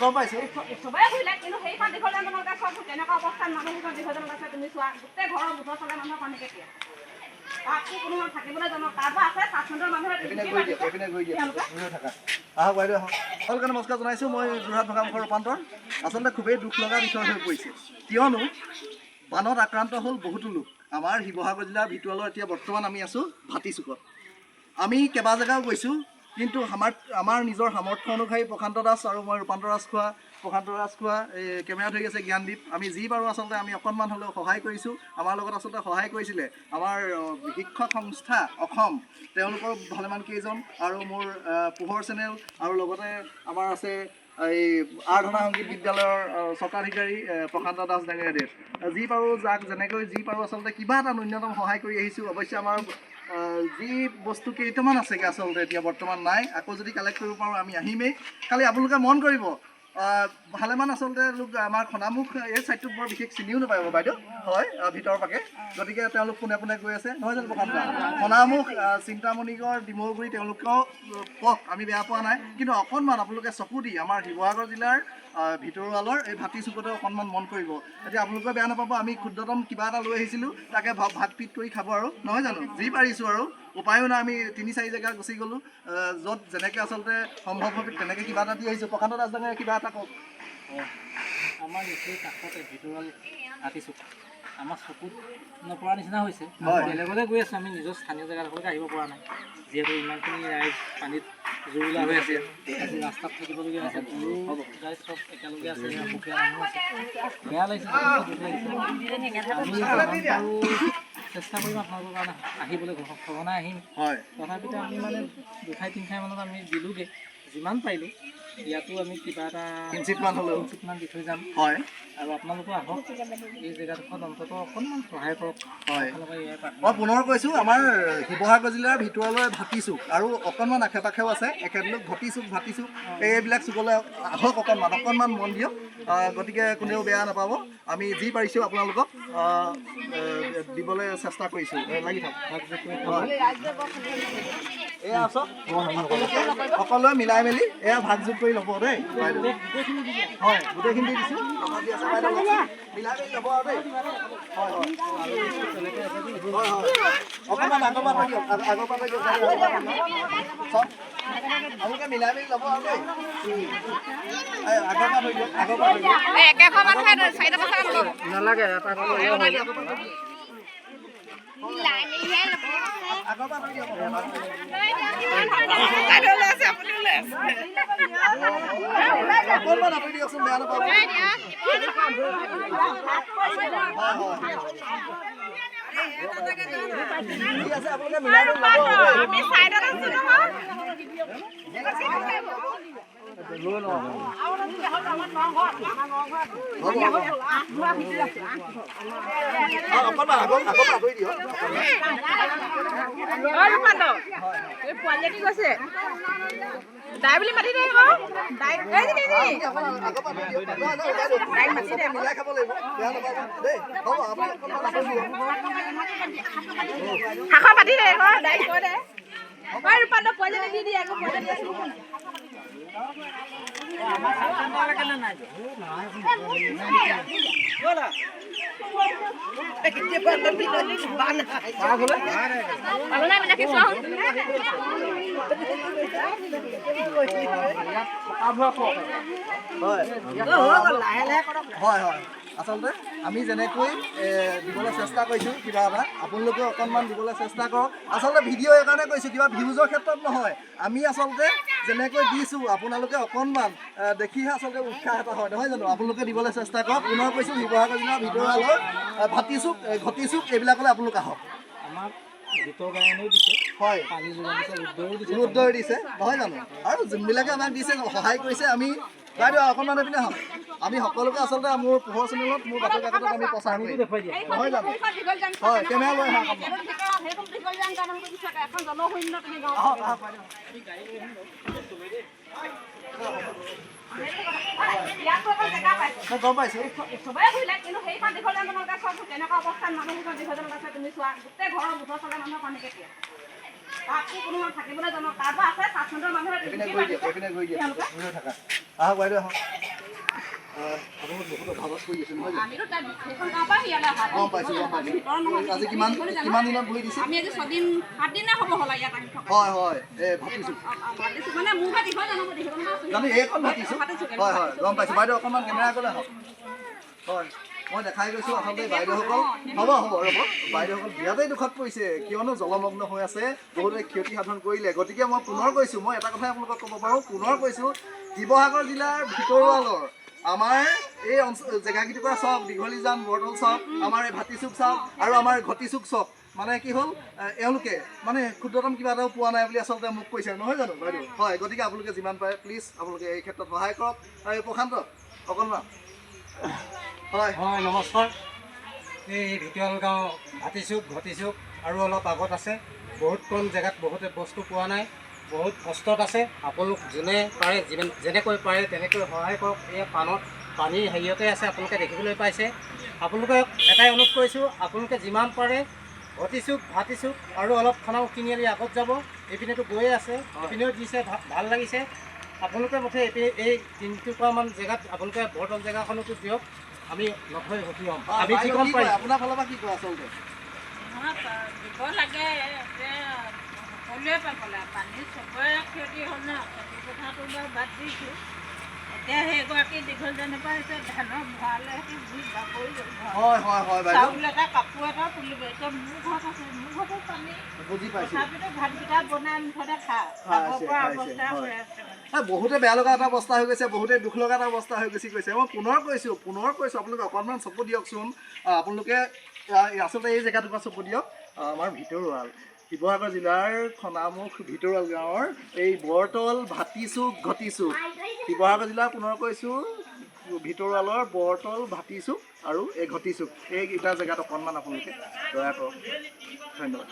গম পাইছো সবাই ঘূৰিলে কিন্তু সেইখন দীঘলীয়া জনক আছে চব কেনেকুৱা অৱস্থাত মানুহৰ দীঘলীয়া জনক আছে তুমি চোৱা গোটেই ঘৰৰ মুঠৰ চলে মানুহৰ পানী কেতিয়া তাততো কোনো থাকিবলৈ জানো তাৰপৰা আছে 500 মানুহে আহক বাইদেউ আহক সকলোকে নমস্কাৰ জনাইছোঁ মই যোৰহাট ভগামুখৰ ৰূপান্তৰ আচলতে খুবেই দুখ লগা বিষয় হৈ পৰিছে কিয়নো বানত আক্ৰান্ত হ'ল বহুতো লোক আমাৰ শিৱসাগৰ জিলাৰ ভিতৰুৱালৈ এতিয়া বৰ্তমান আমি আছোঁ ভাটিচুকত আমি কেইবা জেগাও গৈছোঁ কিন্তু আমাৰ নিজৰ সামৰ্থ্য অনুসৰি প্ৰশান্ত দাস আৰু মই প্ৰশান্ত ৰাজ খোৱা এই কেমেৰা ধৰি আছে জ্ঞানদীপ আমি যি পাৰোঁ আচলতে আমি অকণমান হ'লেও সহায় কৰিছোঁ আমাৰ লগত আচলতে সহায় কৰিছিলে আমাৰ শিক্ষক সংস্থা অসম তেওঁলোকৰ ভালেমান কেইজন আৰু মোৰ পোহৰ চেনেল আৰু লগতে আমাৰ আছে এই আৰাধনা সংগীত বিদ্যালয়ৰ স্বত্বাধিকাৰী প্ৰশান্ত দাস ডাঙৰীয়াদেৱ যি পাৰোঁ যাক যেনেকৈ যি পাৰোঁ আচলতে কিবা এটা ন্যূনতম সহায় কৰি আহিছোঁ অৱশ্যে আমাৰ যি বস্তু কেইটামান আছেগৈ আচলতে এতিয়া বৰ্তমান নাই আকৌ যদি কালেক্ট কৰিব পাৰোঁ আমি আহিমেই খালি আপোনালোকে মন কৰিব ভালেমান আচলতে লোক আমাৰ খনামুখ এই ছাইডটোত বৰ বিশেষ চিনিও নাপাব বাইদেউ হয় ভিতৰৰ পাকে গতিকে তেওঁলোক পোনে পোনে গৈ আছে নহয় জানো প্ৰশান্ত খনামুখ চিন্তামণিগড় ডিমৌগুৰি তেওঁলোকেও কওক আমি বেয়া পোৱা নাই কিন্তু অকণমান আপোনালোকে চকু দি আমাৰ শিৱসাগৰ জিলাৰ ভিতৰুৱালৰ এই ভাটিচুকতে অকণমান মন কৰিব এতিয়া আপোনালোকে বেয়া নাপাব আমি ক্ষুদ্ৰতম কিবা এটা লৈ আহিছিলোঁ তাকে ভাত পিট কৰি খাব আৰু নহয় জানো যি পাৰিছোঁ আৰু উপায়ো নাই আমি 3-4 জেগা গুচি গ'লোঁ য'ত যেনেকৈ আচলতে সম্ভৱ হ'ব তেনেকৈ কিবা এটা দি আহিছোঁ প্ৰশান্ত দাস ডাঙৰীয়া কিবা এটা কওক আমাৰ নিশ্চয় কাষতে ভিতৰুৱাল ভাটিচুক আমাৰ চকুত নপৰা নিচিনা হৈছে বেলেগলৈ গৈ আছোঁ আমি নিজৰ স্থানীয় জেগাডোখৰলৈকে আহিব পৰা নাই যিহেতু ইমানখিনি ৰাইজ পানীত জুৰুলা হৈ আছে আজি ৰাস্তাত থাকিবলগীয়া হৈছে ৰাইজ চব একেলগে আছে সুখীয়া মানুহ আছে বেয়া লাগিছে আমি চেষ্টা কৰিম আপোনালোকৰ কাৰণে আহিবলৈ সঘনাই আহিম হয় তথাপিতো আমি মানে 2-3 মানত আমি দিলোঁগৈ যিমান পাৰিলোঁ ইয়াতো আমি কিবা এটা কিঞ্চিতমান দি থৈ যাম হয় আৰু আপোনালোকো আহক এই জেগাডোখৰত অন্ততঃ অকণমান সহায় কৰক হয় মই পুনৰ কৈছোঁ আমাৰ শিৱসাগৰ জিলাৰ ভিতৰলৈ ভাটিচুক আৰু অকণমান আশে পাশেও আছে একেলগ ভাটিচুক এইবিলাক চুকলৈ আহক অকণমান মন দিয়ক গতিকে কোনেও বেয়া নাপাব আমি যি পাৰিছোঁ আপোনালোকক দিবলৈ চেষ্টা কৰিছোঁ লাগি থাকক এয়া আছক সকলোৱে মিলাই মেলি এয়া ভাগ যোগ কৰি ল'ব দেই হয় গোটেইখিনি দিছোঁ মিলাই মেলি ল'ব আৰু দেই হয় অকণমান আগৰ পৰা দিয়ক চব আপোনালোকে মিলাই মেলি ল'ব আৰু দেই আগৰ পৰা দিয়ক নালাগে আগৰ পৰা দিয়ক অকণমান আপুনি দিয়কচোন বেয়া নাপাব ঠিক আছে আপোনালোকে মিলাই ল'ব পোৱালি কৈছে দাই বুলি মাতি দে শাখা পাতি দে দাই কৈ দে ৰূপান্ত পোৱালি দি দিয়ে আকৌ পোৱালি দি আছো হয় হয় আচলতে আমি যেনেকৈ দিবলৈ চেষ্টা কৰিছোঁ কিবা এটা আপোনালোকে অকণমান দিবলৈ চেষ্টা কৰক আচলতে ভিডিঅ' এইকাৰণে কৈছোঁ কিবা ভিউজৰ ক্ষেত্ৰত নহয় আমি আচলতে যেনেকৈ দিছোঁ আপোনালোকে অকণমান দেখিহে আচলতে উৎসাহ এটা হয় নহয় জানো আপোনালোকে দিবলৈ চেষ্টা কৰক পুনৰ কৈছোঁ শিৱসাগৰ জিলাৰ ভিতৰুৱালৈ ভাটিচুক ঘটিচুক এইবিলাকলৈ আপোনালোক আহক আমাক গীতৰ গায়নেও দিছে হয় পানী যোগান দিছে ৰুদ্ৰই দিছে নহয় জানো আৰু যোনবিলাকে আমাক দিছে সহায় কৰিছে আমি বাইদেউ অকণমান এইপিনে আহক আমি সকলোকে আচলতে মোৰ পোহৰ চেনেলত মোৰ বাতৰি কাকতত আমি প্ৰচাৰ কৰি দেখুৱাই দিয়ে নহয় জানো হয় কেমেৰা লৈ আহক গম পাইছোঁ সবাই ঘূৰিলে কিন্তু সেইখন দীঘলীয়া জনক আছে চব কেনেকুৱা অৱস্থাত মানুহৰ দীঘলীয়া জনক আছে তুমি চোৱা গোটেই ঘৰৰ মুঠৰ চলে মানুহৰ পানী কেতিয়া তাততো কোনো থাকিবলৈ জানো তাৰপৰা আছে 500 মানুহে আহক বাইদেউ আহক আপোনালোক বহুত অভাৱত পৰি আছে নহয় জানো? আমিতো তাত সেইখন গাঁৱৰ পৰা ইয়ালৈ অহা গম পাইছোঁ গম পাইছোঁ। ভিতৰৰ নহয় আজি কিমান দিনত ভৰি দিছে? আমি আজি 6 দিন 7 দিনে হ'ব হ'ল ইয়াত আহি থকা হয় হয় ভাতিছোঁ ভাতিছোঁ মানে মোৰ ভাতি হয় জানো মই দেখিবলৈ আছোঁ জানো এইখন ভাতিছোঁ হয় হয় গম পাইছোঁ বাইদেউ অকণমান কেমেৰা ক'লে হওক হয় মই দেখাই গৈছোঁ আচলতে বাইদেউসকল হ'ব ৰ'ব বাইদেউসকল বিৰাটেই দুখত পৰিছে কিয়নো জলমগ্ন হৈ আছে বহুতে ক্ষতি সাধন কৰিলে গতিকে মই পুনৰ কৈছোঁ মই এটা কথাই আপোনালোকক ক'ব পাৰোঁ পুনৰ কৈছোঁ শিৱসাগৰ জিলাৰ ভিতৰুৱালৰ আমাৰ এই জেগাকেইটুকুৰা চাওক দীঘলীজান বৰতল চাওক আমাৰ এই ভাতিচুক চাওক আৰু আমাৰ ঘটিচুক চাওক মানে কি হ'ল এওঁলোকে মানে ক্ষুদ্ৰতম কিবা এটাও পোৱা নাই বুলি আচলতে মোক কৈছে নহয় জানো বাইদেউ হয় গতিকে আপোনালোকে যিমান পাৰে প্লিজ আপোনালোকে এই ক্ষেত্ৰত সহায় কৰক আৰু প্ৰশান্ত অকণমান হয় হয় নমস্কাৰ এই ভিতৰুৱাল গাঁও ভাতিচুক ঘটিচুক আৰু অলপ আগত আছে বহুত কম জেগাত বহুতে বস্তু পোৱা নাই বহুত কষ্টত আছে আপোনালোক যোনে পাৰে যেনেকৈ পাৰে তেনেকৈ সহায় কৰক এই পানীৰ হেৰিয়তে আছে আপোনালোকে দেখিবলৈ পাইছে আপোনালোকে এটাই অনুৰোধ কৰিছোঁ আপোনালোকে যিমান পাৰে ঘটিচুক ভাতিচুক আৰু অলপ খানাও তিনিআলি আগত যাব এইপিনেতো গৈয়ে আছে এইপিনেও দিছে ভাল লাগিছে আপোনালোকে মুঠে এই 3টুকুৰামান জেগাত আপোনালোকে বৰতল জেগাখনতো দিয়ক আমি নথৈ সুখী হ'ম আমি যিকণ পাৰিম আপোনাৰ ফালৰ পৰা কি কয় আচলতে দিব লাগে সকলোৱে পাবলৈ পানী চবৰে ক্ষতি হ'ল ন খেতি পথাৰটো বাৰু বাদ দিছোঁ এতিয়া সেইগৰাকী দীঘলজনৰ পৰা হৈছে ধানৰ ভঁৰালে ঘূৰি বাগৰি গ'ল হয় হয় হয় বাইদেউ চাউল এটা কাপোৰ এটা তুলিব এতিয়া মোৰ ঘৰত আছে মোৰ ঘৰতো পানী বুজি পাইছোঁ তথাপিতো ভাতকেইটা বনাই মুঠতে খাব পৰা অৱস্থা হৈ আছে মানে বহুতে বেয়া লগা এটা অৱস্থা হৈ গৈছে বহুতে দুখ লগা এটা অৱস্থা হৈ গৈছে মই পুনৰ কৈছোঁ আপোনালোকে অকণমান চকু দিয়কচোন আপোনালোকে আচলতে এই জেগাটুকুৰা চকু দিয়ক আমাৰ ভিতৰুৱাল শিৱসাগৰ জিলাৰ খনামুখ ভিতৰুৱাল গাঁৱৰ এই বৰতল ভাতিচুক ঘটিচুক শিৱসাগৰ জিলাৰ পুনৰ কৈছোঁ ভিতৰুৱালৰ বৰতল ভাতিচুক আৰু এই ঘটিচুক এইকেইটা জেগাত অকণমান আপোনালোকে দয়া কৰক ধন্যবাদ